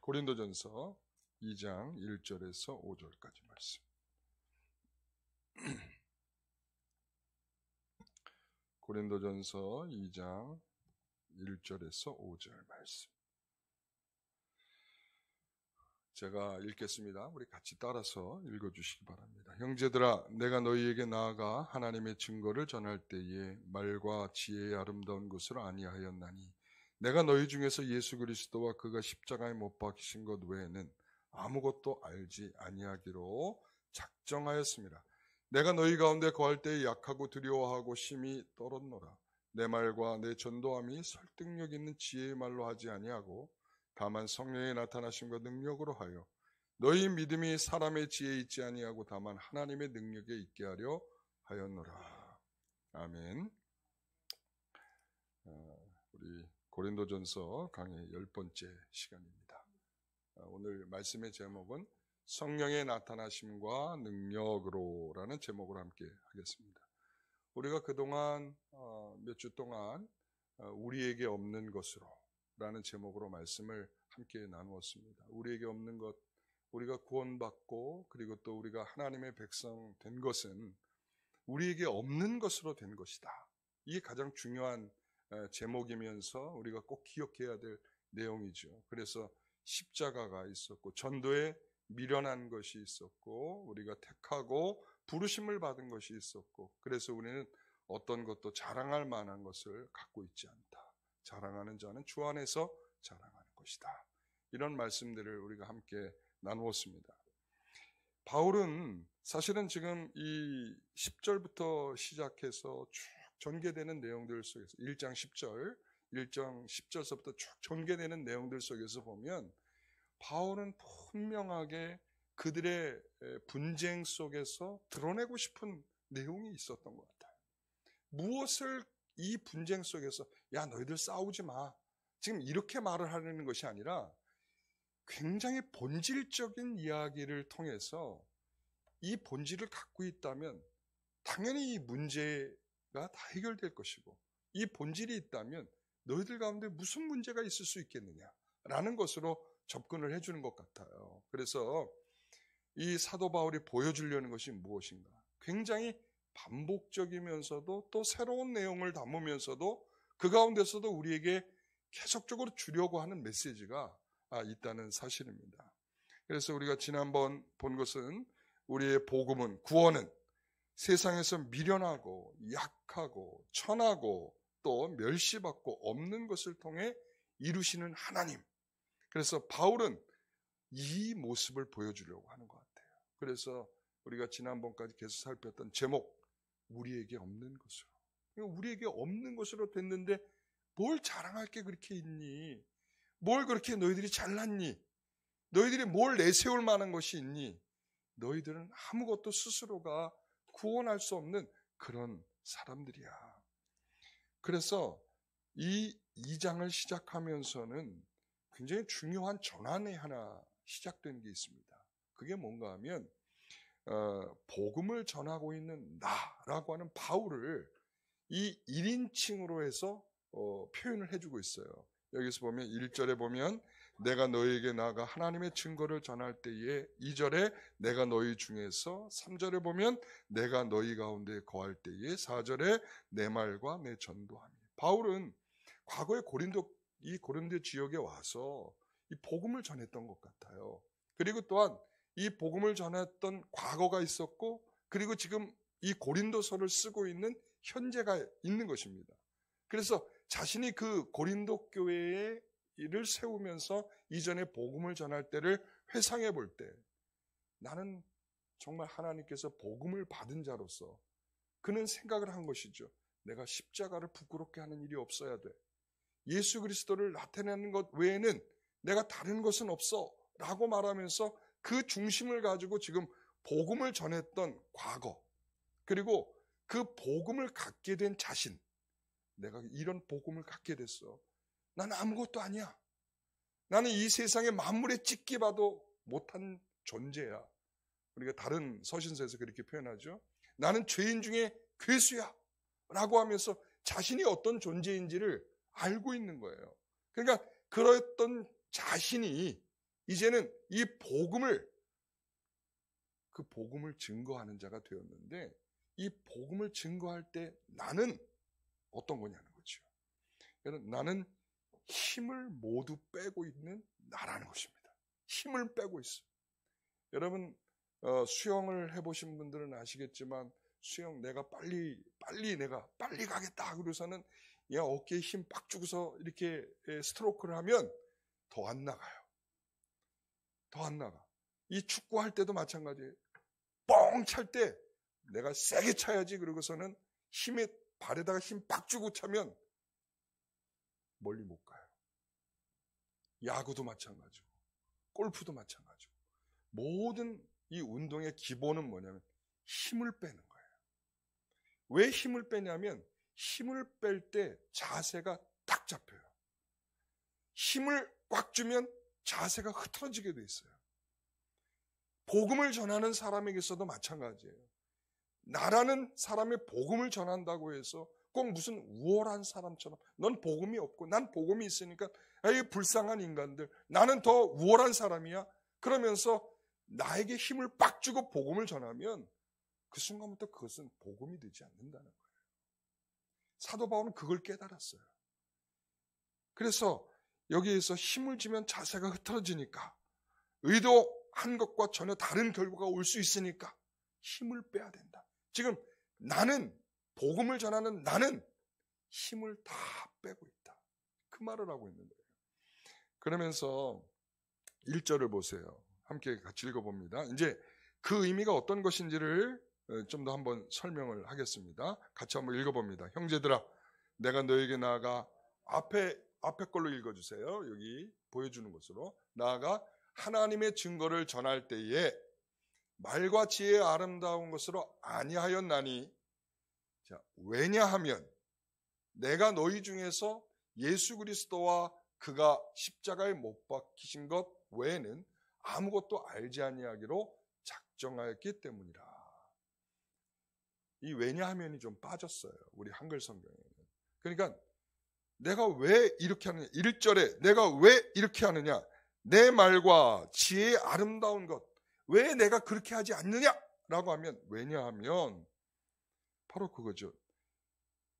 고린도전서 2장 1절에서 5절까지 말씀. 고린도전서 2장 1절에서 5절 말씀. 제가 읽겠습니다. 우리 같이 따라서 읽어주시기 바랍니다. 형제들아, 내가 너희에게 나아가 하나님의 증거를 전할 때에 말과 지혜의 아름다운 것을 아니하였나니 내가 너희 중에서 예수 그리스도와 그가 십자가에 못 박히신 것 외에는 아무것도 알지 아니하기로 작정하였습니다. 내가 너희 가운데 거할 때에 약하고 두려워하고 심히 떨었노라. 내 말과 내 전도함이 설득력 있는 지혜의 말로 하지 아니하고 다만 성령의 나타나심과 능력으로 하여 너희 믿음이 사람의 지혜에 있지 아니하고 다만 하나님의 능력에 있게 하려 하였노라. 아멘. 우리 고린도전서 강의 10번째 시간입니다. 오늘 말씀의 제목은 성령의 나타나심과 능력으로라는 제목으로 함께 하겠습니다. 우리가 그동안 몇 주 동안 우리에게 없는 것으로 라는 제목으로 말씀을 함께 나누었습니다. 우리에게 없는 것, 우리가 구원받고 그리고 또 우리가 하나님의 백성 된 것은 우리에게 없는 것으로 된 것이다. 이게 가장 중요한 제목이면서 우리가 꼭 기억해야 될 내용이죠. 그래서 십자가가 있었고 전도에 미련한 것이 있었고 우리가 택하고 부르심을 받은 것이 있었고 그래서 우리는 어떤 것도 자랑할 만한 것을 갖고 있지 않다. 자랑하는 자는 주 안에서 자랑하는 것이다. 이런 말씀들을 우리가 함께 나누었습니다. 바울은 사실은 지금 이 10절부터 시작해서 쭉 전개되는 내용들 속에서 1장 10절서부터 쭉 전개되는 내용들 속에서 보면 바울은 분명하게 그들의 분쟁 속에서 드러내고 싶은 내용이 있었던 것 같아요. 무엇을 이 분쟁 속에서 야 너희들 싸우지 마 지금 이렇게 말을 하려는 것이 아니라 굉장히 본질적인 이야기를 통해서 이 본질을 갖고 있다면 당연히 이 문제가 다 해결될 것이고 이 본질이 있다면 너희들 가운데 무슨 문제가 있을 수 있겠느냐라는 것으로 접근을 해주는 것 같아요. 그래서 이 사도 바울이 보여주려는 것이 무엇인가? 굉장히 반복적이면서도 또 새로운 내용을 담으면서도 그 가운데서도 우리에게 계속적으로 주려고 하는 메시지가 있다는 사실입니다. 그래서 우리가 지난번 본 것은 우리의 복음은 구원은 세상에서 미련하고 약하고 천하고 또 멸시받고 없는 것을 통해 이루시는 하나님. 그래서 바울은 이 모습을 보여주려고 하는 것 같아요. 그래서 우리가 지난번까지 계속 살폈던 제목 우리에게 없는 것으로. 우리에게 없는 것으로 됐는데 뭘 자랑할 게 그렇게 있니? 뭘 그렇게 너희들이 잘났니? 너희들이 뭘 내세울 만한 것이 있니? 너희들은 아무것도 스스로가 구원할 수 없는 그런 사람들이야. 그래서 이 2장을 시작하면서는 굉장히 중요한 전환이 하나 시작된 게 있습니다. 그게 뭔가 하면 복음을 전하고 있는 나라고 하는 바울을 이 1인칭으로 해서 표현을 해주고 있어요. 여기서 보면 1절에 보면 내가 너희에게 나아가 하나님의 증거를 전할 때에 2절에 내가 너희 중에서 3절에 보면 내가 너희 가운데 거할 때에 4절에 내 말과 내 전도함이. 바울은 과거에 고린도 지역에 와서 이 복음을 전했던 것 같아요. 그리고 또한 이 복음을 전했던 과거가 있었고 그리고 지금 이 고린도서를 쓰고 있는 현재가 있는 것입니다. 그래서 자신이 그 고린도 교회의 일을 세우면서 이전에 복음을 전할 때를 회상해 볼 때 나는 정말 하나님께서 복음을 받은 자로서 그는 생각을 한 것이죠. 내가 십자가를 부끄럽게 하는 일이 없어야 돼. 예수 그리스도를 나타내는 것 외에는 내가 다른 것은 없어 라고 말하면서 그 중심을 가지고 지금 복음을 전했던 과거 그리고 그 복음을 갖게 된 자신 내가 이런 복음을 갖게 됐어. 나는 아무것도 아니야. 나는 이 세상의 만물에 찍기 봐도 못한 존재야. 우리가 다른 서신서에서 그렇게 표현하죠. 나는 죄인 중에 괴수야 라고 하면서 자신이 어떤 존재인지를 알고 있는 거예요. 그러니까 그랬던 자신이 이제는 이 복음을, 그 복음을 증거하는 자가 되었는데, 이 복음을 증거할 때 나는 어떤 거냐는 거죠. 여러분, 나는 힘을 모두 빼고 있는 나라는 것입니다. 힘을 빼고 있어요. 여러분, 수영을 해보신 분들은 아시겠지만, 수영 내가 빨리 가겠다 그러고서는 어깨에 힘 빡 주고서 이렇게 스트로크를 하면 더 안 나가요. 더 안 나가. 이 축구할 때도 마찬가지예요. 뻥 찰 때 내가 세게 차야지 그러고서는 발에다가 힘 빡 주고 차면 멀리 못 가요. 야구도 마찬가지고 골프도 마찬가지고 모든 이 운동의 기본은 뭐냐면 힘을 빼는 거예요. 왜 힘을 빼냐면 힘을 뺄 때 자세가 딱 잡혀요. 힘을 꽉 주면 자세가 흐트러지게 돼 있어요. 복음을 전하는 사람에게서도 마찬가지예요. 나라는 사람의 복음을 전한다고 해서 꼭 무슨 우월한 사람처럼 넌 복음이 없고 난 복음이 있으니까 이 불쌍한 인간들, 나는 더 우월한 사람이야 그러면서 나에게 힘을 빡 주고 복음을 전하면 그 순간부터 그것은 복음이 되지 않는다는 거예요. 사도 바울은 그걸 깨달았어요. 그래서 여기에서 힘을 주면 자세가 흐트러지니까, 의도한 것과 전혀 다른 결과가 올 수 있으니까 힘을 빼야 된다. 지금 나는, 복음을 전하는 나는 힘을 다 빼고 있다. 그 말을 하고 있는 거예요. 그러면서 1절을 보세요. 함께 같이 읽어봅니다. 이제 그 의미가 어떤 것인지를 좀 더 한번 설명을 하겠습니다. 같이 한번 읽어봅니다. 형제들아, 내가 너에게 나아가, 앞에 걸로 읽어주세요. 여기 보여주는 것으로. 나아가 하나님의 증거를 전할 때에 말과 지혜의 아름다운 것으로 아니하였나니, 자, 왜냐하면 내가 너희 중에서 예수 그리스도와 그가 십자가에 못 박히신 것 외에는 아무것도 알지 아니하기로 작정하였기 때문이라. 이 왜냐하면이 좀 빠졌어요. 우리 한글 성경에는. 그러니까 내가 왜 이렇게 하느냐. 1절에 내가 왜 이렇게 하느냐. 내 말과 지혜의 아름다운 것. 왜 내가 그렇게 하지 않느냐라고 하면, 왜냐하면 바로 그거죠.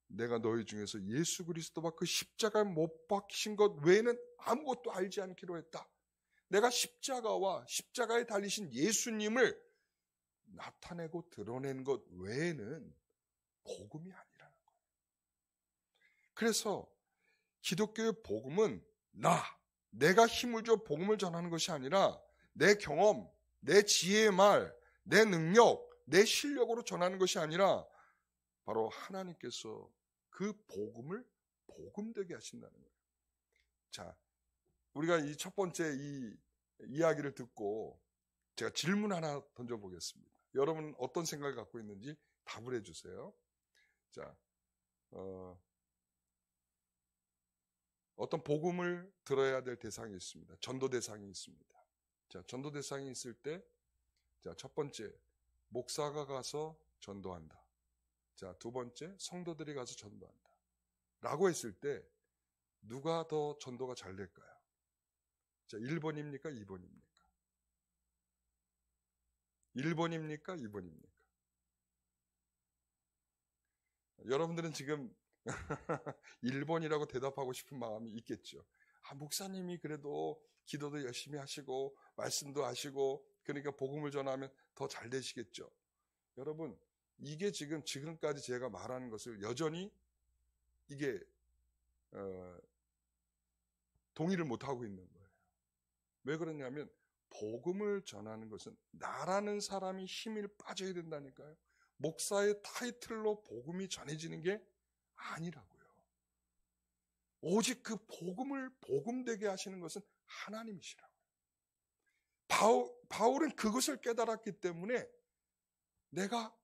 내가 너희 중에서 예수 그리스도와 그 십자가에 못 박히신 것 외에는 아무것도 알지 않기로 했다. 내가 십자가와 십자가에 달리신 예수님을 나타내고 드러낸 것 외에는 복음이 아니라는 거예요. 그래서 기독교의 복음은 내가 힘을 줘 복음을 전하는 것이 아니라 내 경험, 내 지혜의 말, 내 능력, 내 실력으로 전하는 것이 아니라 바로 하나님께서 그 복음을 복음되게 하신다는 거예요. 자, 우리가 이 첫 번째 이 이야기를 듣고 제가 질문 하나 던져보겠습니다. 여러분 어떤 생각을 갖고 있는지 답을 해주세요. 자, 어떤 복음을 들어야 될 대상이 있습니다. 전도 대상이 있습니다. 자, 전도 대상이 있을 때, 자, 첫 번째, 목사가 가서 전도한다. 자, 두 번째, 성도들이 가서 전도한다. 라고 했을 때, 누가 더 전도가 잘 될까요? 자, 1번입니까? 2번입니까? 1번입니까? 2번입니까? 여러분들은 지금 1번이라고 대답하고 싶은 마음이 있겠죠. 목사님이 그래도 기도도 열심히 하시고 말씀도 하시고 그러니까 복음을 전하면 더 잘 되시겠죠. 여러분, 이게 지금까지 제가 말하는 것을 여전히 이게 동의를 못하고 있는 거예요. 왜 그러냐면 복음을 전하는 것은 나라는 사람이 힘이 빠져야 된다니까요. 목사의 타이틀로 복음이 전해지는 게 아니라고요. 오직 그 복음을 복음되게 하시는 것은 하나님이시라고요. 바울은 그것을 깨달았기 때문에 내가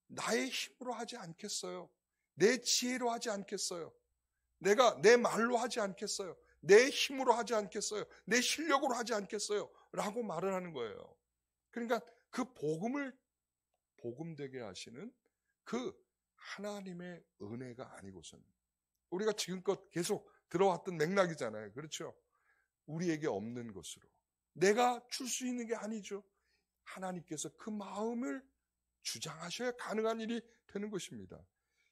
나의 힘으로 하지 않겠어요. 내 지혜로 하지 않겠어요. 내가 내 말로 하지 않겠어요. 내 힘으로 하지 않겠어요. 내 실력으로 하지 않겠어요. 라고 말을 하는 거예요. 그러니까 그 복음을 복음되게 하시는 그 하나님의 은혜가 아니고서는 우리가 지금껏 계속 들어왔던 맥락이잖아요. 그렇죠? 우리에게 없는 것으로 내가 줄 수 있는 게 아니죠. 하나님께서 그 마음을 주장하셔야 가능한 일이 되는 것입니다.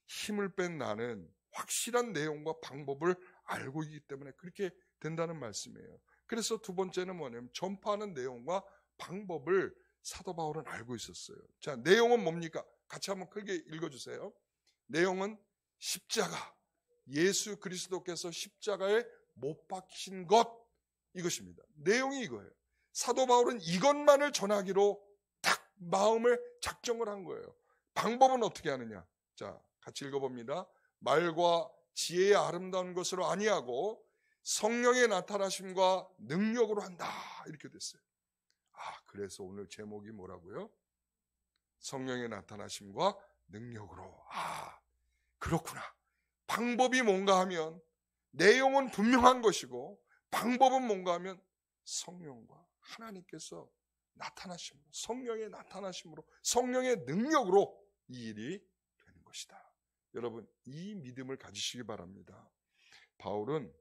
힘을 뺀 나는 확실한 내용과 방법을 알고 있기 때문에 그렇게 된다는 말씀이에요. 그래서 두 번째는 뭐냐면 전파하는 내용과 방법을 사도 바울은 알고 있었어요. 자, 내용은 뭡니까? 같이 한번 크게 읽어주세요. 내용은 십자가, 예수 그리스도께서 십자가에 못 박히신 것, 이것입니다. 내용이 이거예요. 사도 바울은 이것만을 전하기로 딱 마음을 작정을 한 거예요. 방법은 어떻게 하느냐? 자, 같이 읽어봅니다. 말과 지혜의 아름다운 것으로 아니하고 성령의 나타나심과 능력으로 한다, 이렇게 됐어요. 그래서 오늘 제목이 뭐라고요? 성령의 나타나심과 능력으로. 그렇구나. 방법이 뭔가 하면 내용은 분명한 것이고 방법은 뭔가 하면 성령과 하나님께서 나타나심으로, 성령의 나타나심으로, 성령의 능력으로 이 일이 되는 것이다. 여러분, 이 믿음을 가지시기 바랍니다. 바울은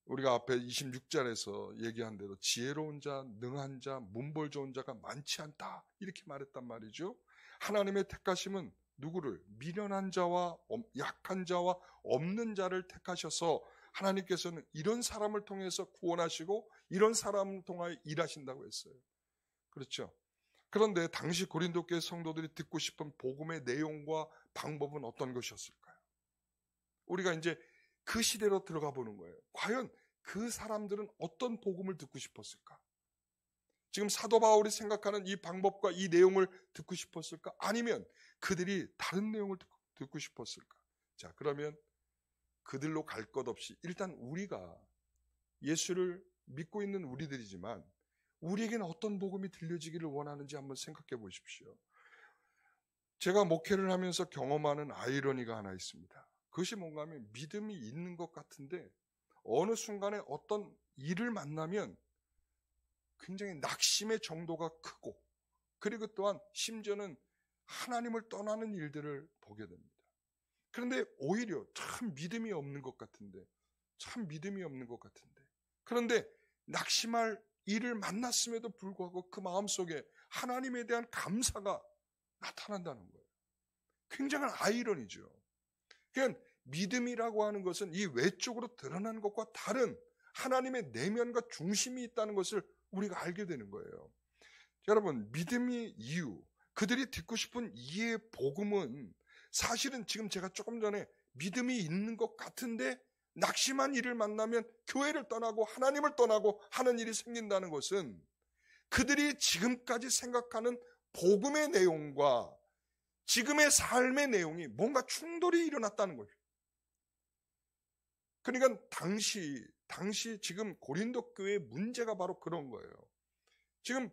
우리가 앞에 26절에서 얘기한 대로 지혜로운 자, 능한 자, 문벌 좋은 자가 많지 않다, 이렇게 말했단 말이죠. 하나님의 택하심은 누구를? 미련한 자와 약한 자와 없는 자를 택하셔서 하나님께서는 이런 사람을 통해서 구원하시고 이런 사람을 통하여 일하신다고 했어요. 그렇죠? 그런데 당시 고린도 교회 성도들이 듣고 싶은 복음의 내용과 방법은 어떤 것이었을까요? 우리가 이제 그 시대로 들어가 보는 거예요. 과연 그 사람들은 어떤 복음을 듣고 싶었을까? 지금 사도 바울이 생각하는 이 방법과 이 내용을 듣고 싶었을까? 아니면 그들이 다른 내용을 듣고 싶었을까? 자, 그러면 그들로 갈 것 없이 일단 우리가 예수를 믿고 있는 우리들이지만 우리에게는 어떤 복음이 들려지기를 원하는지 한번 생각해 보십시오. 제가 목회를 하면서 경험하는 아이러니가 하나 있습니다. 그것이 뭔가 하면 믿음이 있는 것 같은데 어느 순간에 어떤 일을 만나면 굉장히 낙심의 정도가 크고, 그리고 또한 심지어는 하나님을 떠나는 일들을 보게 됩니다. 그런데 오히려 참 믿음이 없는 것 같은데, 그런데 낙심할 일을 만났음에도 불구하고 그 마음속에 하나님에 대한 감사가 나타난다는 거예요. 굉장한 아이러니죠. 그러니까 믿음이라고 하는 것은 이 외적으로 드러나는 것과 다른 하나님의 내면과 중심이 있다는 것을 우리가 알게 되는 거예요. 여러분, 믿음의 이유, 그들이 듣고 싶은 이의 복음은 사실은 지금 제가 조금 전에 믿음이 있는 것 같은데 낙심한 일을 만나면 교회를 떠나고 하나님을 떠나고 하는 일이 생긴다는 것은 그들이 지금까지 생각하는 복음의 내용과 지금의 삶의 내용이 뭔가 충돌이 일어났다는 거예요. 그러니까 당시 지금 고린도 교회의 문제가 바로 그런 거예요. 지금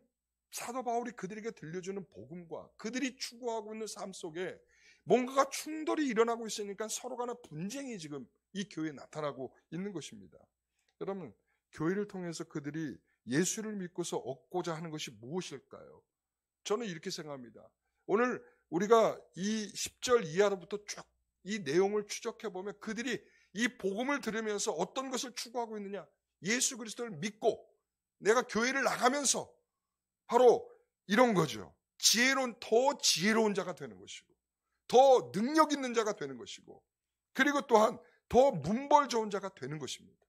사도 바울이 그들에게 들려주는 복음과 그들이 추구하고 있는 삶 속에 뭔가가 충돌이 일어나고 있으니까 서로 간의 분쟁이 지금 이 교회에 나타나고 있는 것입니다. 여러분, 교회를 통해서 그들이 예수를 믿고서 얻고자 하는 것이 무엇일까요? 저는 이렇게 생각합니다. 오늘 우리가 이 10절 이하로부터 쭉 이 내용을 추적해보면 그들이 이 복음을 들으면서 어떤 것을 추구하고 있느냐? 예수 그리스도를 믿고 내가 교회를 나가면서 바로 이런 거죠. 더 지혜로운 자가 되는 것이고, 더 능력 있는 자가 되는 것이고, 그리고 또한 더 문벌 좋은 자가 되는 것입니다.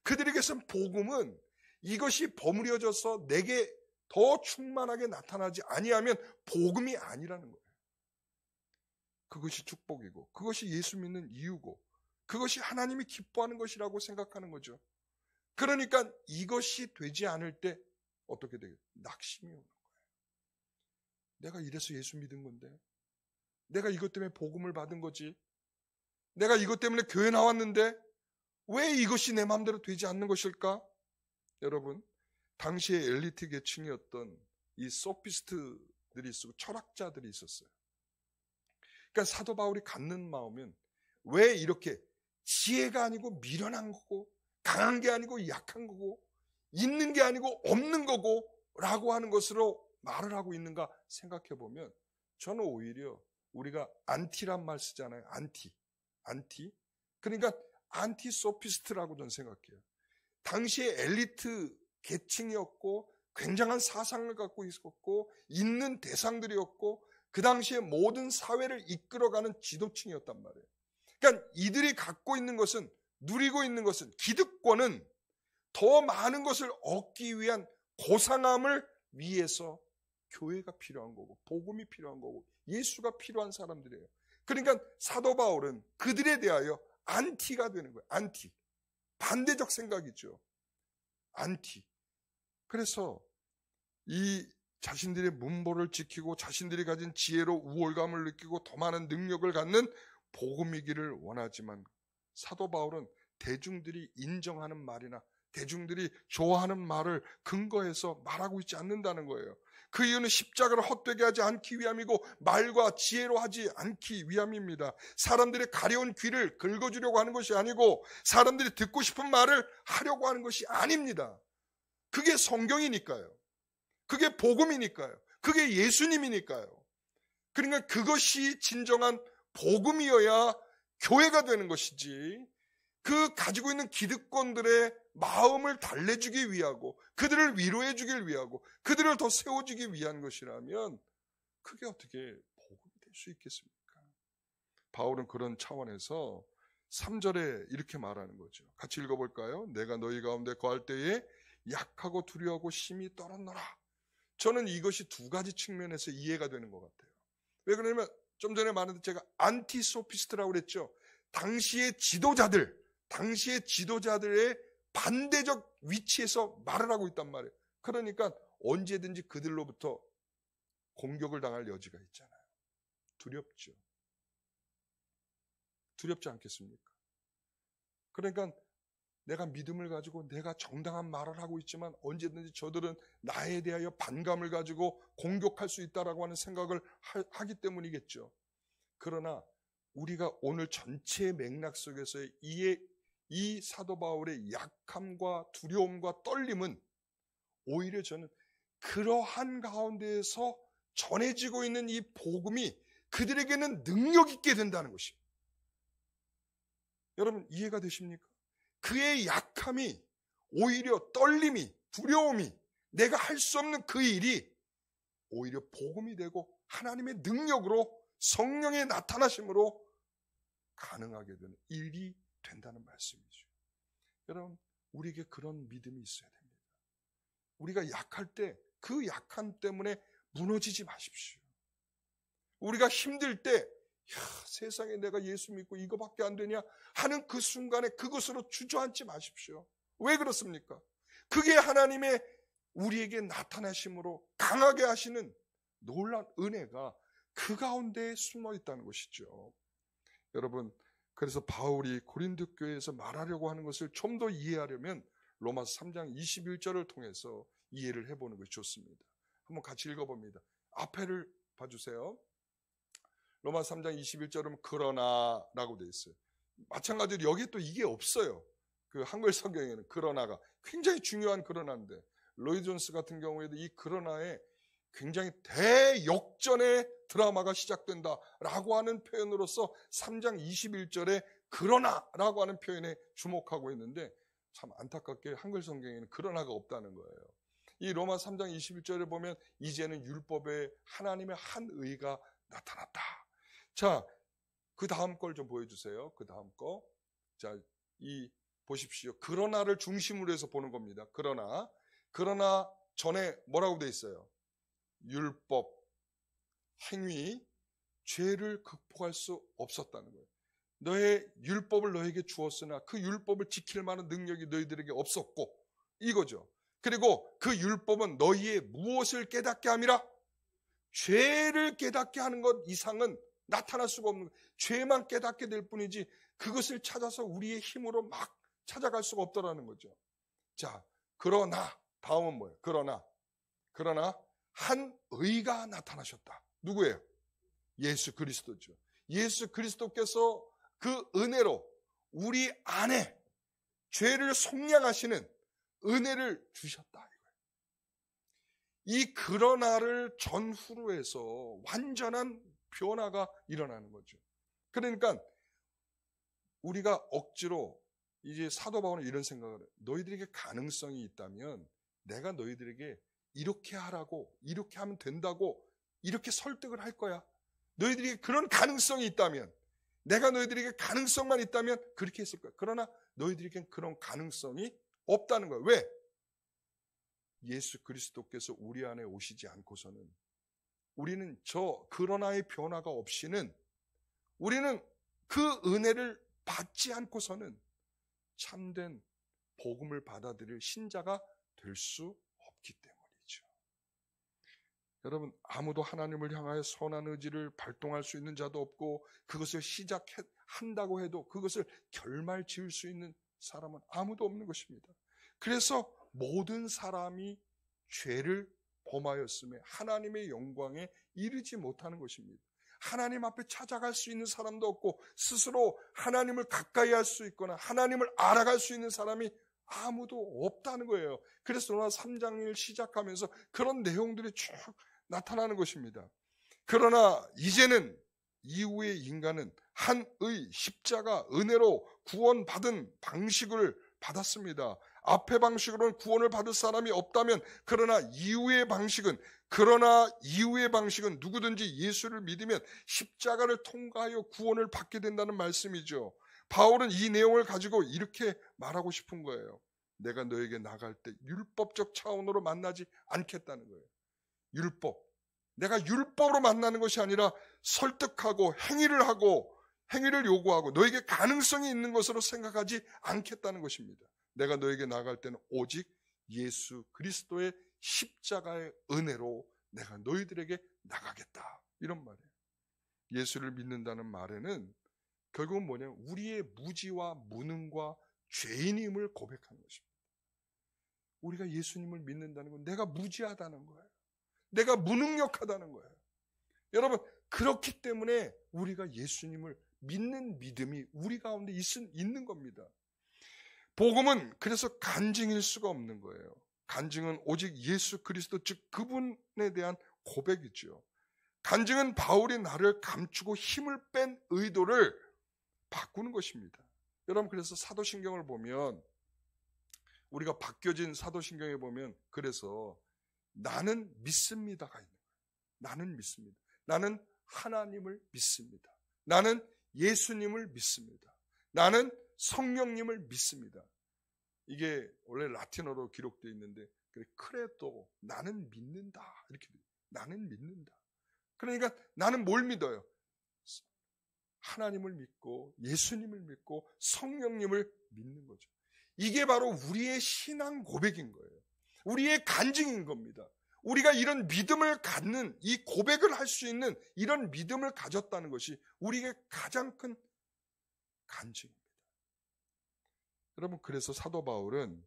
그들에게선 복음은 이것이 버무려져서 내게 더 충만하게 나타나지 아니하면 복음이 아니라는 거예요. 그것이 축복이고, 그것이 예수 믿는 이유고, 그것이 하나님이 기뻐하는 것이라고 생각하는 거죠. 그러니까 이것이 되지 않을 때 어떻게 되겠어요? 낙심이 오는 거예요. 내가 이래서 예수 믿은 건데, 내가 이것 때문에 복음을 받은 거지, 내가 이것 때문에 교회 나왔는데 왜 이것이 내 마음대로 되지 않는 것일까? 여러분, 당시에 엘리트 계층이었던 이 소피스트들이 있었고 철학자들이 있었어요. 그러니까 사도 바울이 갖는 마음은 왜 이렇게 지혜가 아니고 미련한 거고, 강한 게 아니고 약한 거고, 있는 게 아니고 없는 거고 라고 하는 것으로 말을 하고 있는가 생각해 보면, 저는 오히려 우리가 안티란 말 쓰잖아요. 안티. 그러니까 안티 소피스트라고 저는 생각해요. 당시의 엘리트 계층이었고 굉장한 사상을 갖고 있었고 있는 대상들이었고 그 당시에 모든 사회를 이끌어가는 지도층이었단 말이에요. 그러니까 이들이 갖고 있는 것은, 누리고 있는 것은, 기득권은 더 많은 것을 얻기 위한 고상함을 위해서 교회가 필요한 거고 복음이 필요한 거고 예수가 필요한 사람들이에요. 그러니까 사도 바울은 그들에 대하여 안티가 되는 거예요. 안티. 반대적 생각이죠. 안티. 그래서 이 자신들의 문보를 지키고 자신들이 가진 지혜로 우월감을 느끼고 더 많은 능력을 갖는 복음이기를 원하지만 사도 바울은 대중들이 인정하는 말이나 대중들이 좋아하는 말을 근거해서 말하고 있지 않는다는 거예요. 그 이유는 십자가를 헛되게 하지 않기 위함이고 말과 지혜로 하지 않기 위함입니다. 사람들의 가려운 귀를 긁어주려고 하는 것이 아니고 사람들이 듣고 싶은 말을 하려고 하는 것이 아닙니다. 그게 성경이니까요. 그게 복음이니까요. 그게 예수님이니까요. 그러니까 그것이 진정한 복음이어야 교회가 되는 것이지, 그 가지고 있는 기득권들의 마음을 달래주기 위하고 그들을 위로해 주길 위하고 그들을 더 세워주기 위한 것이라면 그게 어떻게 복음이 될 수 있겠습니까? 바울은 그런 차원에서 3절에 이렇게 말하는 거죠. 같이 읽어볼까요? 내가 너희 가운데 거할 때에 약하고 두려워하고 심히 떨었노라. 저는 이것이 두 가지 측면에서 이해가 되는 것 같아요. 왜 그러냐면 좀 전에 말했는데 제가 안티소피스트라고 그랬죠. 당시의 지도자들의 반대적 위치에서 말을 하고 있단 말이에요. 그러니까 언제든지 그들로부터 공격을 당할 여지가 있잖아요. 두렵죠. 두렵지 않겠습니까? 그러니까 내가 믿음을 가지고 내가 정당한 말을 하고 있지만 언제든지 저들은 나에 대하여 반감을 가지고 공격할 수 있다라고 하는 생각을 하기 때문이겠죠. 그러나 우리가 오늘 전체의 맥락 속에서의 이 사도 바울의 약함과 두려움과 떨림은 오히려 저는 그러한 가운데에서 전해지고 있는 이 복음이 그들에게는 능력 있게 된다는 것입니다. 여러분 이해가 되십니까? 그의 약함이 오히려 떨림이, 두려움이, 내가 할 수 없는 그 일이 오히려 복음이 되고 하나님의 능력으로 성령의 나타나심으로 가능하게 되는 일이 된다는 말씀이죠. 여러분 우리에게 그런 믿음이 있어야 됩니다. 우리가 약할 때 그 약함 때문에 무너지지 마십시오. 우리가 힘들 때 세상에 내가 예수 믿고 이거밖에 안 되냐 하는 그 순간에 그것으로 주저앉지 마십시오. 왜 그렇습니까? 그게 하나님의 우리에게 나타나심으로 강하게 하시는 놀라운 은혜가 그 가운데에 숨어 있다는 것이죠. 여러분 그래서 바울이 고린도 교회에서 말하려고 하는 것을 좀 더 이해하려면 로마서 3장 21절을 통해서 이해를 해보는 것이 좋습니다. 한번 같이 읽어봅니다. 앞에를 봐주세요. 로마서 3장 21절은 그러나 라고 되어 있어요. 마찬가지로 여기에 또 이게 없어요. 그 한글 성경에는 그러나가 굉장히 중요한 그러나인데 로이 존스 같은 경우에도 이 그러나에 굉장히 대역전의 드라마가 시작된다라고 하는 표현으로서 3장 21절에 그러나라고 하는 표현에 주목하고 있는데 참 안타깝게 한글 성경에는 그러나가 없다는 거예요. 이 로마 3장 21절에 보면 이제는 율법에 하나님의 한 의가 나타났다. 자, 그 다음 걸 좀 보여주세요. 그 다음 거. 자, 보십시오. 그러나를 중심으로 해서 보는 겁니다. 그러나 전에 뭐라고 돼 있어요? 율법, 행위, 죄를 극복할 수 없었다는 거예요. 너의 율법을 너에게 주었으나 그 율법을 지킬 만한 능력이 너희들에게 없었고 이거죠. 그리고 그 율법은 너희의 무엇을 깨닫게 함이라? 죄를 깨닫게 하는 것 이상은 나타날 수가 없는 거예요. 죄만 깨닫게 될 뿐이지 그것을 찾아서 우리의 힘으로 막 찾아갈 수가 없더라는 거죠. 자, 그러나 다음은 뭐예요? 그러나 한 의가 나타나셨다. 누구예요? 예수 그리스도죠. 예수 그리스도께서 그 은혜로 우리 안에 죄를 속량하시는 은혜를 주셨다. 이 그러나를 전후로 해서 완전한 변화가 일어나는 거죠. 그러니까 우리가 억지로 이제 사도 바울은 이런 생각을 해요. 너희들에게 가능성이 있다면 내가 너희들에게 이렇게 하라고, 이렇게 하면 된다고 이렇게 설득을 할 거야. 너희들에게 그런 가능성이 있다면, 내가 너희들에게 가능성만 있다면 그렇게 했을 거야. 그러나 너희들에겐 그런 가능성이 없다는 거야. 왜? 예수 그리스도께서 우리 안에 오시지 않고서는, 우리는 그러나의 변화가 없이는, 우리는 그 은혜를 받지 않고서는 참된 복음을 받아들일 신자가 될 수 없기 때문이죠. 여러분, 아무도 하나님을 향하여 선한 의지를 발동할 수 있는 자도 없고, 그것을 시작한다고 해도 그것을 결말 지을 수 있는 사람은 아무도 없는 것입니다. 그래서 모든 사람이 죄를 범하였음에 하나님의 영광에 이르지 못하는 것입니다. 하나님 앞에 찾아갈 수 있는 사람도 없고, 스스로 하나님을 가까이 할 수 있거나 하나님을 알아갈 수 있는 사람이 아무도 없다는 거예요. 그래서 로마 3장을 시작하면서 그런 내용들이 쭉 나타나는 것입니다. 그러나 이제는 이후의 인간은 한의 십자가 은혜로 구원받은 방식을 받았습니다. 앞의 방식으로는 구원을 받을 사람이 없다면, 그러나 이후의 방식은 누구든지 예수를 믿으면 십자가를 통과하여 구원을 받게 된다는 말씀이죠. 바울은 이 내용을 가지고 이렇게 말하고 싶은 거예요. 내가 너에게 나갈 때 율법적 차원으로 만나지 않겠다는 거예요. 율법. 내가 율법으로 만나는 것이 아니라 설득하고 행위를 요구하고 너에게 가능성이 있는 것으로 생각하지 않겠다는 것입니다. 내가 너에게 나갈 때는 오직 예수 그리스도의 십자가의 은혜로 내가 너희들에게 나가겠다. 이런 말이에요. 예수를 믿는다는 말에는 결국은 뭐냐면 우리의 무지와 무능과 죄인임을 고백하는 것입니다. 우리가 예수님을 믿는다는 건 내가 무지하다는 거예요. 내가 무능력하다는 거예요. 여러분, 그렇기 때문에 우리가 예수님을 믿는 믿음이 우리 가운데 있는 겁니다. 복음은 그래서 간증일 수가 없는 거예요. 간증은 오직 예수 그리스도, 즉 그분에 대한 고백이죠. 간증은 바울이 나를 감추고 힘을 뺀 의도를 바꾸는 것입니다. 여러분, 그래서 사도신경을 보면, 우리가 바뀌어진 사도신경에 보면, 그래서 나는 믿습니다가 있는 거예요. 나는 믿습니다. 나는 하나님을 믿습니다. 나는 예수님을 믿습니다. 나는 성령님을 믿습니다. 이게 원래 라틴어로 기록되어 있는데, 크레도, 나는 믿는다, 이렇게 돼요. 나는 믿는다. 그러니까 나는 뭘 믿어요? 하나님을 믿고 예수님을 믿고 성령님을 믿는 거죠. 이게 바로 우리의 신앙 고백인 거예요. 우리의 간증인 겁니다. 우리가 이런 믿음을 갖는, 이 고백을 할 수 있는 이런 믿음을 가졌다는 것이 우리에게 가장 큰 간증입니다. 여러분, 그래서 사도 바울은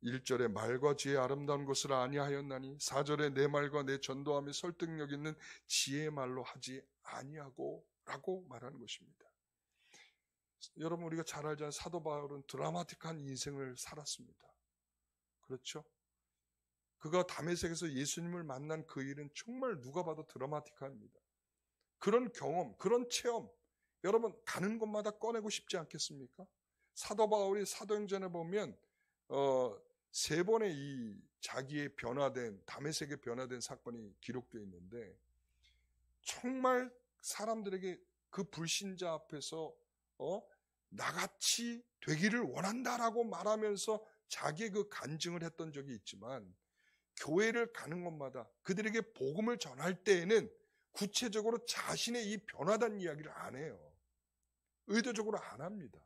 1절에 말과 지혜의 아름다운 것을 아니하였나니 4절에 내 말과 내 전도함이 설득력 있는 지혜의 말로 하지 아니하고 라고 말하는 것입니다. 여러분, 우리가 잘 알잖아요. 사도 바울은 드라마틱한 인생을 살았습니다. 그렇죠? 그가 다메섹에서 예수님을 만난 그 일은 정말 누가 봐도 드라마틱합니다. 그런 경험, 그런 체험, 여러분 가는 곳마다 꺼내고 싶지 않겠습니까? 사도 바울이 사도행전에 보면 3번의 이 자기의 변화된, 다메섹의 변화된 사건이 기록되어 있는데, 정말 사람들에게 그 불신자 앞에서 나같이 되기를 원한다라고 말하면서 자기의 그 간증을 했던 적이 있지만, 교회를 가는 곳마다 그들에게 복음을 전할 때에는 구체적으로 자신의 이 변화된 이야기를 안 해요. 의도적으로 안 합니다.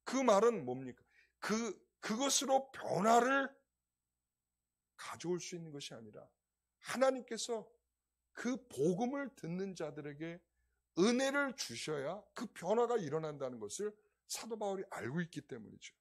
그 말은 뭡니까? 그것으로 변화를 가져올 수 있는 것이 아니라 하나님께서 그 복음을 듣는 자들에게 은혜를 주셔야 그 변화가 일어난다는 것을 사도 바울이 알고 있기 때문이죠.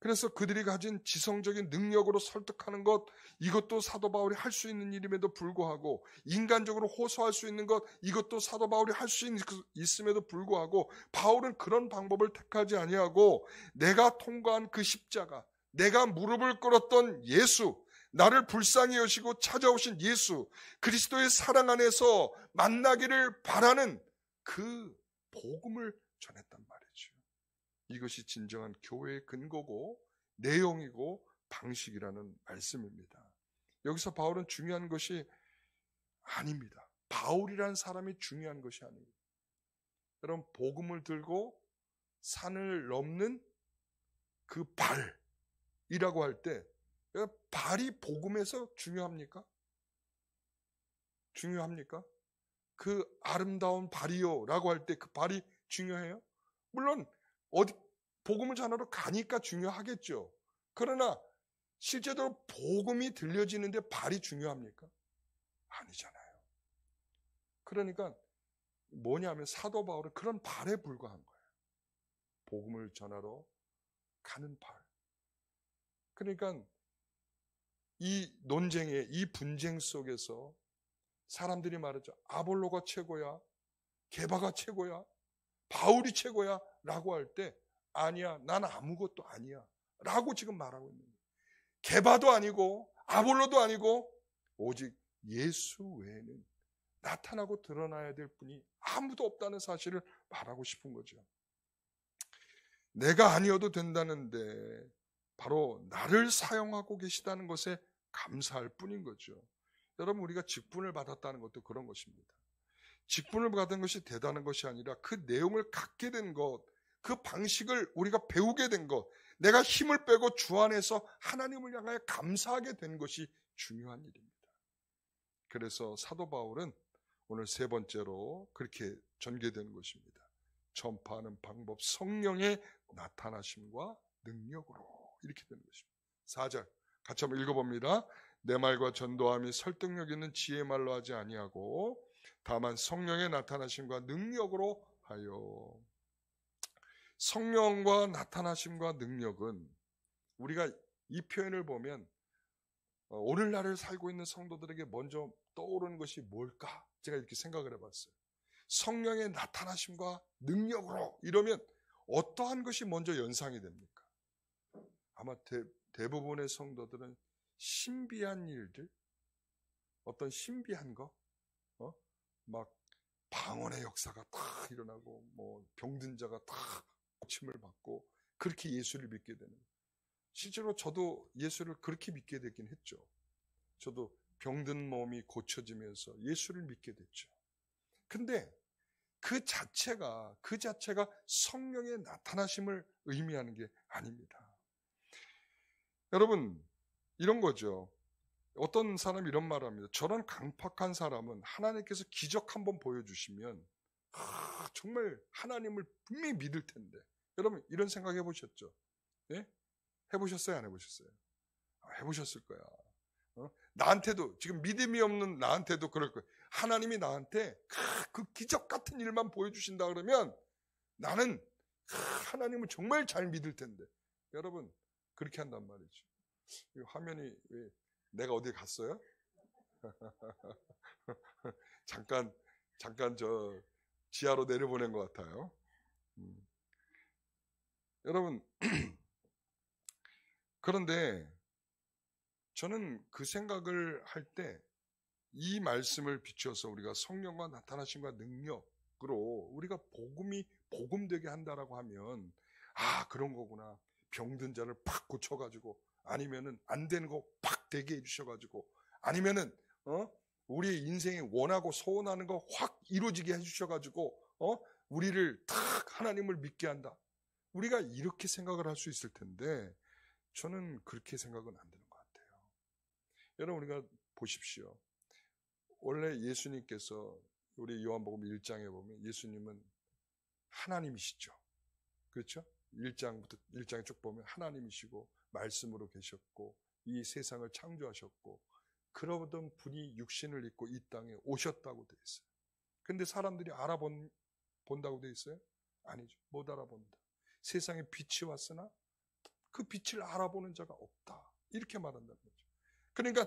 그래서 그들이 가진 지성적인 능력으로 설득하는 것, 이것도 사도 바울이 할 수 있는 일임에도 불구하고, 인간적으로 호소할 수 있는 것, 이것도 사도 바울이 할 수 있음에도 불구하고, 바울은 그런 방법을 택하지 아니하고 내가 통과한 그 십자가, 내가 무릎을 꿇었던 예수, 나를 불쌍히 여시고 찾아오신 예수 그리스도의 사랑 안에서 만나기를 바라는 그 복음을 전했단 말이죠. 이것이 진정한 교회의 근거고 내용이고 방식이라는 말씀입니다. 여기서 바울은 중요한 것이 아닙니다. 바울이라는 사람이 중요한 것이 아닙니다. 여러분, 복음을 들고 산을 넘는 그 발이라고 할 때, 발이 복음에서 중요합니까? 중요합니까? 그 아름다운 발이요 라고 할 때 그 발이 중요해요? 물론 어디 복음을 전하러 가니까 중요하겠죠. 그러나 실제로 복음이 들려지는데 발이 중요합니까? 아니잖아요. 그러니까 뭐냐면 사도 바울은 그런 발에 불과한 거예요. 복음을 전하러 가는 발. 그러니까 이 논쟁의 이 분쟁 속에서 사람들이 말하죠. 아볼로가 최고야, 게바가 최고야, 바울이 최고야 라고 할 때 아니야, 난 아무것도 아니야 라고 지금 말하고 있는 거예요. 게바도 아니고 아볼로도 아니고 오직 예수 외에는 나타나고 드러나야 될 분이 아무도 없다는 사실을 말하고 싶은 거죠. 내가 아니어도 된다는데 바로 나를 사용하고 계시다는 것에 감사할 뿐인 거죠. 여러분, 우리가 직분을 받았다는 것도 그런 것입니다. 직분을 받은 것이 대단한 것이 아니라 그 내용을 갖게 된 것, 그 방식을 우리가 배우게 된 것, 내가 힘을 빼고 주 안에서 하나님을 향하여 감사하게 된 것이 중요한 일입니다. 그래서 사도 바울은 오늘 세 번째로 그렇게 전개되는 것입니다. 전파하는 방법, 성령의 나타나심과 능력으로 이렇게 되는 것입니다. 4절 같이 한번 읽어봅니다. 내 말과 전도함이 설득력 있는 지혜 말로 하지 아니하고 다만 성령의 나타나심과 능력으로 하여. 성령과 나타나심과 능력은 우리가 이 표현을 보면 오늘날을 살고 있는 성도들에게 먼저 떠오르는 것이 뭘까? 제가 이렇게 생각을 해봤어요. 성령의 나타나심과 능력으로 이러면 어떠한 것이 먼저 연상이 됩니까? 아마 대부분의 성도들은 신비한 일들, 어떤 신비한 거, 막 방언의 역사가 다 일어나고, 뭐 병든 자가 다 고침을 받고 그렇게 예수를 믿게 되는. 실제로 저도 예수를 그렇게 믿게 되긴 했죠. 저도 병든 몸이 고쳐지면서 예수를 믿게 됐죠. 근데 그 자체가 성령의 나타나심을 의미하는 게 아닙니다. 여러분, 이런 거죠. 어떤 사람이 이런 말을 합니다. 저런 강팍한 사람은 하나님께서 기적 한번 보여주시면 정말 하나님을 분명히 믿을 텐데. 여러분, 이런 생각 해보셨죠? 네? 해보셨어요? 안 해보셨어요? 해보셨을 거야. 나한테도, 지금 믿음이 없는 나한테도 그럴 거예요. 하나님이 나한테 그 기적 같은 일만 보여주신다 그러면 나는 하나님을 정말 잘 믿을 텐데. 여러분, 그렇게 한단 말이죠. 화면이 왜 내가 어디 갔어요? 잠깐 저 지하로 내려보낸 것 같아요. 여러분, 그런데 저는 그 생각을 할 때 이 말씀을 비추어서 우리가 성령과 나타나심과 능력으로 우리가 복음이 복음되게 한다라고 하면 그런 거구나. 병든 자를 팍 고쳐가지고, 아니면은 안 되는 거 팍 되게 해주셔가지고, 아니면은 우리의 인생에 원하고 소원하는 거 확 이루어지게 해주셔가지고 우리를 탁 하나님을 믿게 한다. 우리가 이렇게 생각을 할 수 있을 텐데 저는 그렇게 생각은 안 되는 것 같아요. 여러분, 우리가 보십시오. 원래 예수님께서 우리 요한복음 1장에 보면 예수님은 하나님이시죠. 그렇죠? 1장에 쭉 보면 하나님이시고 말씀으로 계셨고 이 세상을 창조하셨고 그러던 분이 육신을 입고 이 땅에 오셨다고 되어 있어요. 근데 사람들이 본다고 되어 있어요? 아니죠. 못 알아본다. 세상에 빛이 왔으나 그 빛을 알아보는 자가 없다. 이렇게 말한다는 거죠. 그러니까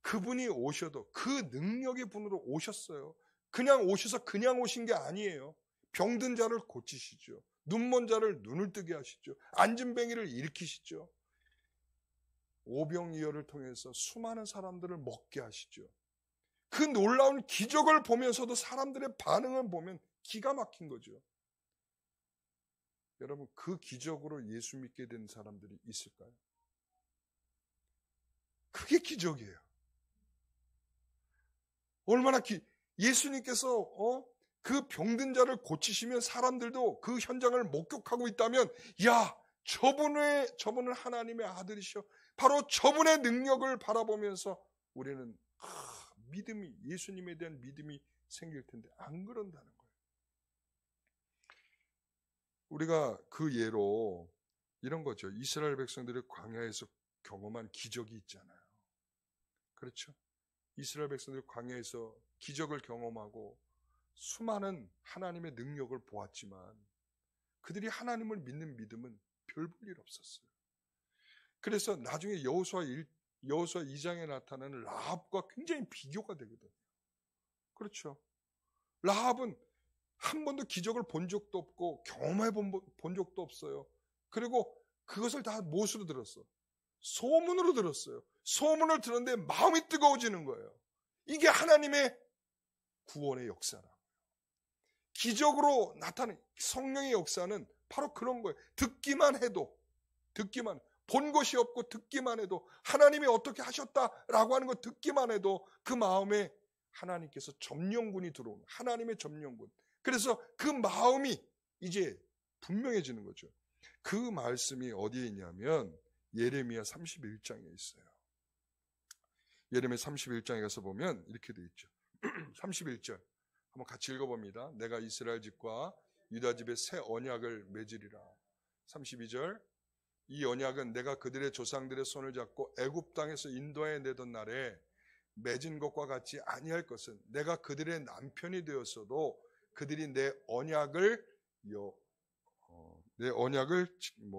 그분이 오셔도 그 능력의 분으로 오셨어요. 그냥 오셔서 그냥 오신 게 아니에요. 병든 자를 고치시죠. 눈먼 자를 눈을 뜨게 하시죠. 앉은 뱅이를 일으키시죠. 오병이어를 통해서 수많은 사람들을 먹게 하시죠. 그 놀라운 기적을 보면서도 사람들의 반응을 보면 기가 막힌 거죠. 여러분, 그 기적으로 예수 믿게 된 사람들이 있을까요? 그게 기적이에요. 얼마나 예수님께서 그 병든 자를 고치시면 사람들도 그 현장을 목격하고 있다면, 야, 저분은 하나님의 아들이시여, 바로 저분의 능력을 바라보면서 우리는 믿음이, 예수님에 대한 믿음이 생길 텐데 안 그런다는 거예요. 우리가 그 예로 이런 거죠. 이스라엘 백성들이 광야에서 경험한 기적이 있잖아요. 그렇죠? 이스라엘 백성들이 광야에서 기적을 경험하고 수많은 하나님의 능력을 보았지만 그들이 하나님을 믿는 믿음은 별 볼 일 없었어요. 그래서 나중에 여호수아 2장에 나타나는 라합과 굉장히 비교가 되거든요. 그렇죠? 라합은 한 번도 기적을 본 적도 없고 경험해 본 적도 없어요. 그리고 그것을 다 무엇으로 들었어? 소문으로 들었어요. 소문을 들었는데 마음이 뜨거워지는 거예요. 이게 하나님의 구원의 역사라고요. 기적으로 나타나는 성령의 역사는 바로 그런 거예요. 듣기만 해도, 본 것이 없고 듣기만 해도, 하나님이 어떻게 하셨다라고 하는 거 듣기만 해도 그 마음에 하나님께서 점령군이 들어오는, 하나님의 점령군. 그래서 그 마음이 이제 분명해지는 거죠. 그 말씀이 어디에 있냐면 예레미야 31장에 있어요. 예레미야 31장에 가서 보면 이렇게 되어 있죠. 31절 한번 같이 읽어봅니다. 내가 이스라엘 집과 유다 집에 새 언약을 맺으리라. 32절 이 언약은 내가 그들의 조상들의 손을 잡고 애굽 땅에서 인도해 내던 날에 맺은 것과 같이 아니할 것은 내가 그들의 남편이 되었어도 그들이 내 언약을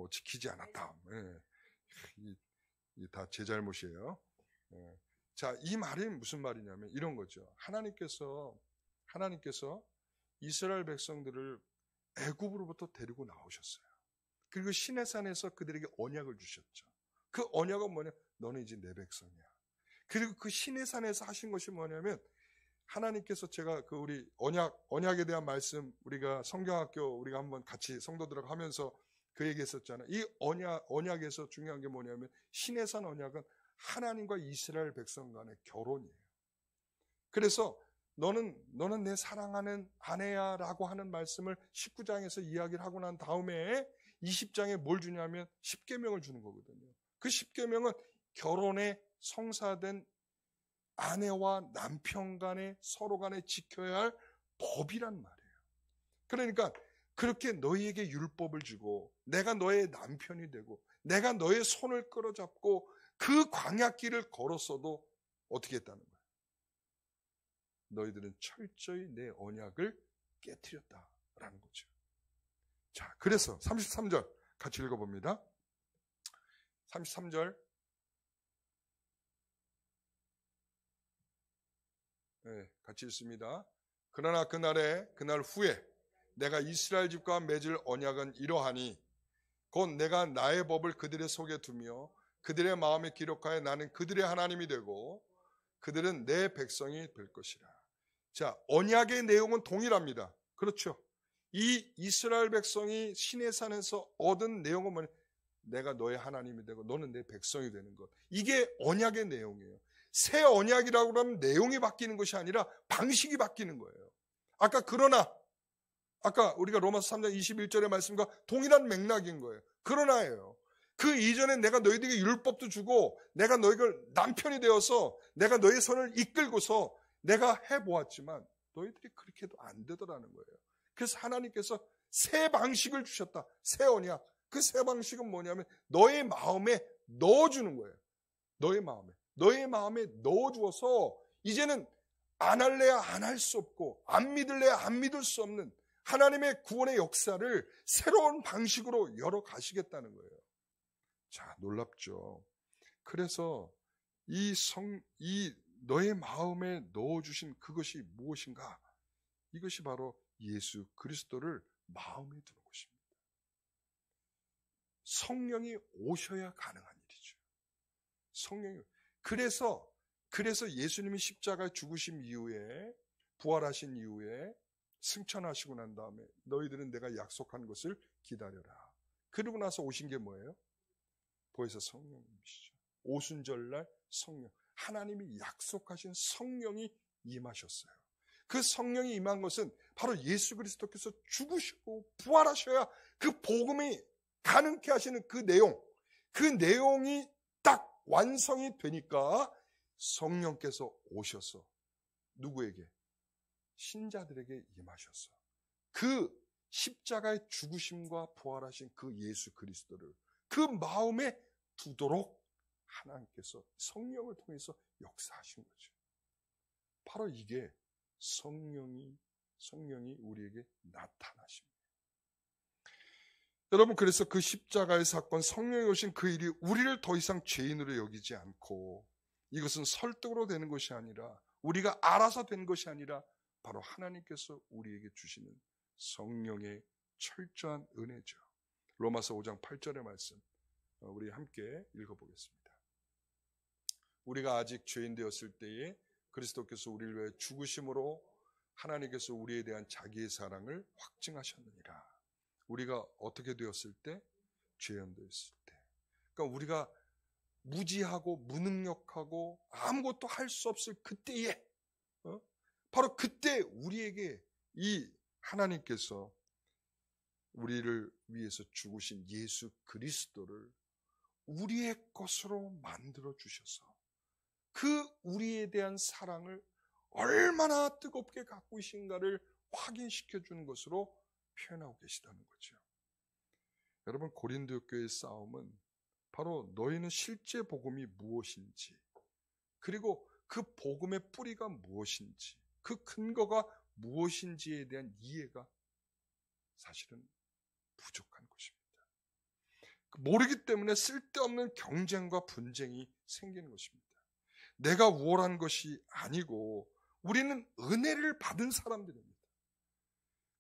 지키지 않았다. 다 제 잘못이에요. 자, 이 말이 무슨 말이냐면 이런 거죠. 하나님께서 이스라엘 백성들을 애굽으로부터 데리고 나오셨어요. 그리고 시내산에서 그들에게 언약을 주셨죠. 그 언약은 뭐냐? 너는 이제 내 백성이야. 그리고 그 시내산에서 하신 것이 뭐냐면 하나님께서 제가 그 우리 언약에 대한 말씀 우리가 성경학교 우리가 한번 같이 성도들하고 하면서 그 얘기했었잖아요. 이 언약에서 중요한 게 뭐냐면 시내산 언약은 하나님과 이스라엘 백성 간의 결혼이에요. 그래서 너는 내 사랑하는 아내야 라고 하는 말씀을 19장에서 이야기를 하고 난 다음에 20장에 뭘 주냐면 10계명을 주는 거거든요. 그 10계명은 결혼에 성사된 아내와 남편 간에 서로 간에 지켜야 할 법이란 말이에요. 그러니까 그렇게 너희에게 율법을 주고 내가 너의 남편이 되고 내가 너의 손을 끌어잡고 그 광야길을 걸었어도 어떻게 했다는 거예요? 너희들은 철저히 내 언약을 깨트렸다라는 거죠. 자, 그래서 33절 같이 읽어봅니다. 33절 네, 같이 읽습니다. 그러나 그날 후에 내가 이스라엘 집과 맺을 언약은 이러하니 곧 내가 나의 법을 그들의 속에 두며 그들의 마음에 기록하여 나는 그들의 하나님이 되고 그들은 내 백성이 될 것이라. 자, 언약의 내용은 동일합니다. 그렇죠? 이 이스라엘 백성이 시내산에서 얻은 내용은 뭐냐? 내가 너의 하나님이 되고 너는 내 백성이 되는 것. 이게 언약의 내용이에요. 새 언약이라고 하면 내용이 바뀌는 것이 아니라 방식이 바뀌는 거예요. 아까 우리가 로마서 3장 21절의 말씀과 동일한 맥락인 거예요. 그러나예요. 그 이전에 내가 너희들에게 율법도 주고 내가 너희를 남편이 되어서 내가 너희 손을 이끌고서 내가 해보았지만 너희들이 그렇게 해도 안 되더라는 거예요. 그래서 하나님께서 새 방식을 주셨다. 새 언약. 그 새 방식은 뭐냐면 너의 마음에 넣어주는 거예요. 너의 마음에 넣어주어서 이제는 안 할래야 안 할 수 없고 안 믿을래야 안 믿을 수 없는 하나님의 구원의 역사를 새로운 방식으로 열어가시겠다는 거예요. 자, 놀랍죠. 그래서 이 너의 마음에 넣어주신 그것이 무엇인가? 이것이 바로 예수 그리스도를 마음에 두는 것입니다. 성령이 오셔야 가능한 일이죠. 그래서 예수님이 십자가에 죽으신 이후에 부활하신 이후에 승천하시고 난 다음에 너희들은 내가 약속한 것을 기다려라. 그러고 나서 오신 게 뭐예요? 보혜사 성령님이시죠. 오순절날 성령, 하나님이 약속하신 성령이 임하셨어요. 그 성령이 임한 것은 바로 예수 그리스도께서 죽으시고 부활하셔야 그 복음이 가능케 하시는 그 내용이 딱 완성이 되니까 성령께서 오셔서 누구에게? 신자들에게 임하셔서 그 십자가의 죽으심과 부활하신 그 예수 그리스도를 그 마음에 두도록 하나님께서 성령을 통해서 역사하신 거죠. 바로 이게 성령이 우리에게 나타나십니다. 여러분, 그래서 그 십자가의 사건, 성령이 오신 그 일이 우리를 더 이상 죄인으로 여기지 않고, 이것은 설득으로 되는 것이 아니라, 우리가 알아서 된 것이 아니라 바로 하나님께서 우리에게 주시는 성령의 철저한 은혜죠. 로마서 5장 8절의 말씀 우리 함께 읽어보겠습니다. 우리가 아직 죄인 되었을 때에 그리스도께서 우리를 위해 죽으심으로 하나님께서 우리에 대한 자기의 사랑을 확증하셨느니라. 우리가 어떻게 되었을 때? 죄인 되었을 때. 그러니까 우리가 무지하고 무능력하고 아무것도 할 수 없을 그때에 바로 그때 우리에게 이 하나님께서 우리를 위해서 죽으신 예수 그리스도를 우리의 것으로 만들어 주셔서 그 우리에 대한 사랑을 얼마나 뜨겁게 갖고 계신가를 확인시켜 주는 것으로 표현하고 계시다는 거죠. 여러분, 고린도 교회의 싸움은 바로 너희는 실제 복음이 무엇인지, 그리고 그 복음의 뿌리가 무엇인지, 그 근거가 무엇인지에 대한 이해가 사실은 부족한 것입니다. 모르기 때문에 쓸데없는 경쟁과 분쟁이 생기는 것입니다. 내가 우월한 것이 아니고 우리는 은혜를 받은 사람들입니다.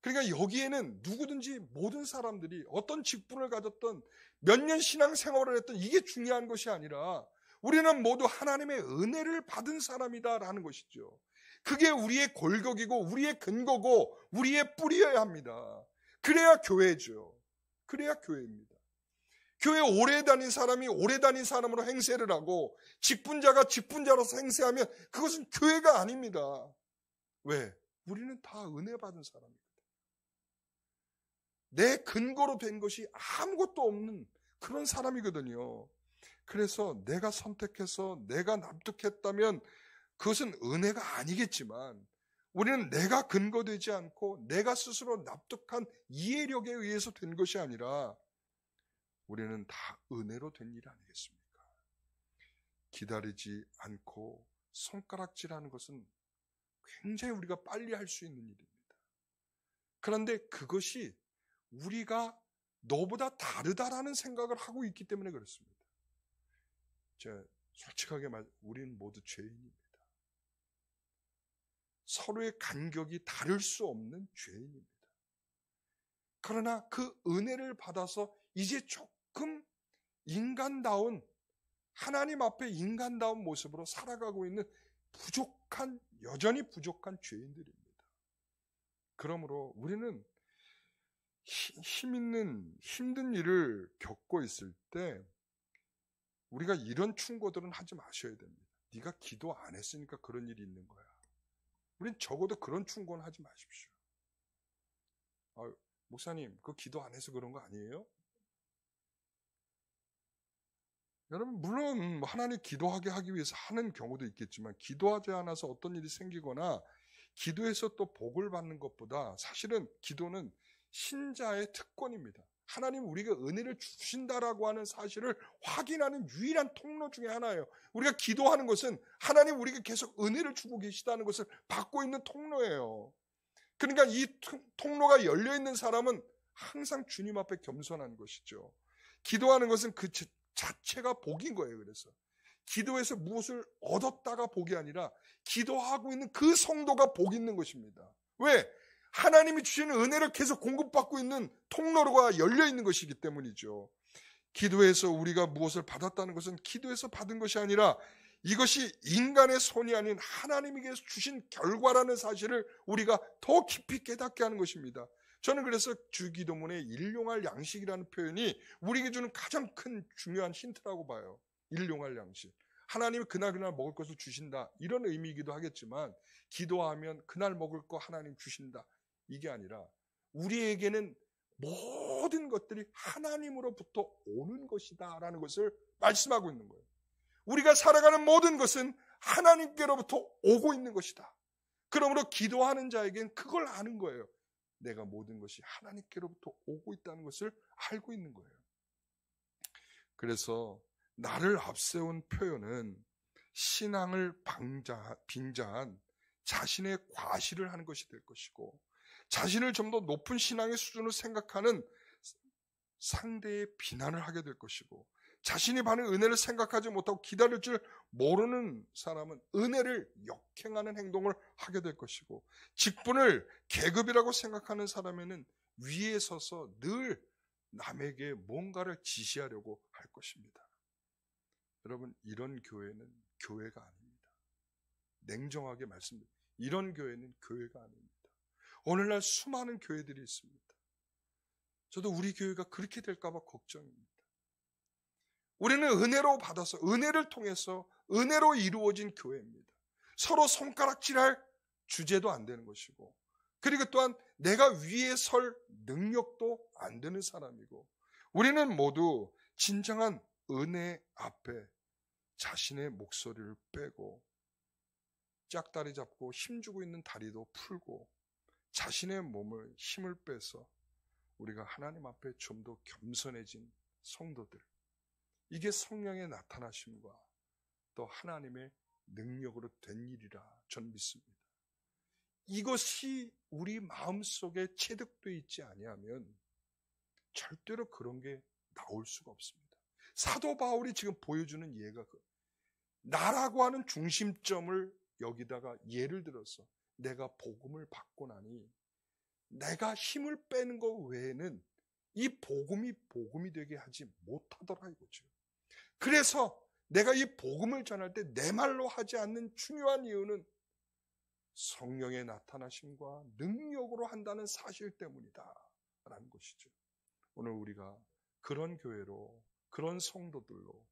그러니까 여기에는 누구든지 모든 사람들이 어떤 직분을 가졌던 몇 년 신앙생활을 했던 이게 중요한 것이 아니라 우리는 모두 하나님의 은혜를 받은 사람이다라는 것이죠. 그게 우리의 골격이고 우리의 근거고 우리의 뿌리여야 합니다. 그래야 교회죠. 그래야 교회입니다. 교회 오래 다닌 사람이 오래 다닌 사람으로 행세를 하고 직분자가 직분자로서 행세하면 그것은 교회가 아닙니다. 왜? 우리는 다 은혜 받은 사람이거든요. 내 근거로 된 것이 아무것도 없는 그런 사람이거든요. 그래서 내가 선택해서 내가 납득했다면 그것은 은혜가 아니겠지만 우리는 내가 근거되지 않고 내가 스스로 납득한 이해력에 의해서 된 것이 아니라 우리는 다 은혜로 된 일 아니겠습니까? 기다리지 않고 손가락질하는 것은 굉장히 우리가 빨리 할 수 있는 일입니다. 그런데 그것이 우리가 너보다 다르다라는 생각을 하고 있기 때문에 그렇습니다. 제가 솔직하게 우리는 모두 죄인입니다. 서로의 간격이 다를 수 없는 죄인입니다. 그러나 그 은혜를 받아서 이제 조금 인간다운, 하나님 앞에 인간다운 모습으로 살아가고 있는 여전히 부족한 죄인들입니다. 그러므로 우리는 힘든 일을 겪고 있을 때 우리가 이런 충고들은 하지 마셔야 됩니다. 네가 기도 안 했으니까 그런 일이 있는 거야. 우린 적어도 그런 충고는 하지 마십시오. 목사님, 그 기도 안 해서 그런 거 아니에요? 여러분, 물론 하나님 기도하게 하기 위해서 하는 경우도 있겠지만 기도하지 않아서 어떤 일이 생기거나 기도해서 또 복을 받는 것보다 사실은 기도는 신자의 특권입니다. 하나님 우리가 은혜를 주신다라고 하는 사실을 확인하는 유일한 통로 중에 하나예요. 우리가 기도하는 것은 하나님 우리가 계속 은혜를 주고 계시다는 것을 받고 있는 통로예요. 그러니까 이 통로가 열려있는 사람은 항상 주님 앞에 겸손한 것이죠. 기도하는 것은 그 자체가 복인 거예요. 그래서 기도해서 무엇을 얻었다가 복이 아니라 기도하고 있는 그 성도가 복 있는 것입니다. 왜? 하나님이 주시는 은혜를 계속 공급받고 있는 통로가 열려있는 것이기 때문이죠. 기도해서 우리가 무엇을 받았다는 것은 기도해서 받은 것이 아니라 이것이 인간의 손이 아닌 하나님에게서 주신 결과라는 사실을 우리가 더 깊이 깨닫게 하는 것입니다. 저는 그래서 주기도문의 일용할 양식이라는 표현이 우리에게 주는 가장 큰 중요한 힌트라고 봐요. 일용할 양식. 하나님이 그날 먹을 것을 주신다, 이런 의미이기도 하겠지만, 기도하면 그날 먹을 거 하나님 주신다, 이게 아니라 우리에게는 모든 것들이 하나님으로부터 오는 것이다 라는 것을 말씀하고 있는 거예요. 우리가 살아가는 모든 것은 하나님께로부터 오고 있는 것이다. 그러므로 기도하는 자에겐 그걸 아는 거예요. 내가 모든 것이 하나님께로부터 오고 있다는 것을 알고 있는 거예요. 그래서 나를 앞세운 표현은 신앙을 빙자한 자신의 과시를 하는 것이 될 것이고, 자신을 좀 더 높은 신앙의 수준으로 생각하는 상대의 비난을 하게 될 것이고, 자신이 받는 은혜를 생각하지 못하고 기다릴 줄 모르는 사람은 은혜를 역행하는 행동을 하게 될 것이고, 직분을 계급이라고 생각하는 사람에는 위에 서서 늘 남에게 뭔가를 지시하려고 할 것입니다. 여러분, 이런 교회는 교회가 아닙니다. 냉정하게 말씀드립니다. 이런 교회는 교회가 아닙니다. 오늘날 수많은 교회들이 있습니다. 저도 우리 교회가 그렇게 될까 봐 걱정입니다. 우리는 은혜로 받아서, 은혜를 통해서 은혜로 이루어진 교회입니다. 서로 손가락질할 주제도 안 되는 것이고, 그리고 또한 내가 위에 설 능력도 안 되는 사람이고, 우리는 모두 진정한 은혜 앞에 자신의 목소리를 빼고 짝다리 잡고 힘주고 있는 다리도 풀고 자신의 몸을 힘을 빼서 우리가 하나님 앞에 좀 더 겸손해진 성도들, 이게 성령의 나타나심과 또 하나님의 능력으로 된 일이라 저는 믿습니다. 이것이 우리 마음속에 체득되어 있지 아니하면 절대로 그런 게 나올 수가 없습니다. 사도 바울이 지금 보여주는 예가 나라고 하는 중심점을 여기다가 예를 들어서 내가 복음을 받고 나니 내가 힘을 빼는 것 외에는 이 복음이 되게 하지 못하더라 이거죠. 그래서 내가 이 복음을 전할 때 내 말로 하지 않는 중요한 이유는 성령의 나타나심과 능력으로 한다는 사실 때문이다 라는 것이죠. 오늘 우리가 그런 교회로, 그런 성도들로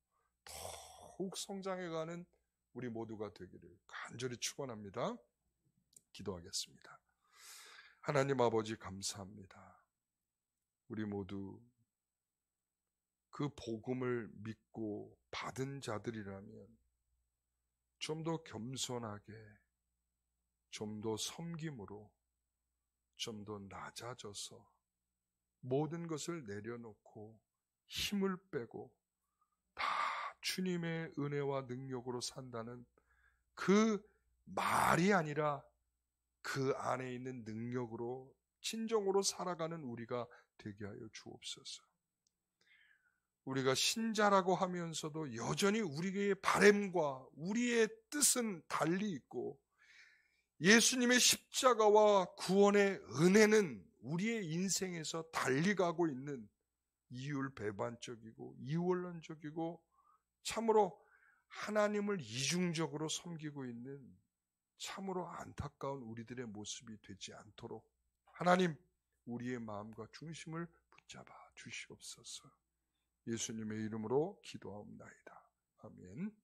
더욱 성장해가는 우리 모두가 되기를 간절히 축원합니다. 기도하겠습니다. 하나님 아버지 감사합니다. 우리 모두 그 복음을 믿고 받은 자들이라면 좀 더 겸손하게, 좀 더 섬김으로, 좀 더 낮아져서 모든 것을 내려놓고 힘을 빼고 다 주님의 은혜와 능력으로 산다는 그 말이 아니라 그 안에 있는 능력으로 진정으로 살아가는 우리가 되게 하여 주옵소서. 우리가 신자라고 하면서도 여전히 우리의 바램과 우리의 뜻은 달리 있고, 예수님의 십자가와 구원의 은혜는 우리의 인생에서 달리 가고 있는 이율배반적이고 이원론적이고 참으로 하나님을 이중적으로 섬기고 있는 참으로 안타까운 우리들의 모습이 되지 않도록 하나님, 우리의 마음과 중심을 붙잡아 주시옵소서. 예수님의 이름으로 기도하옵나이다. 아멘.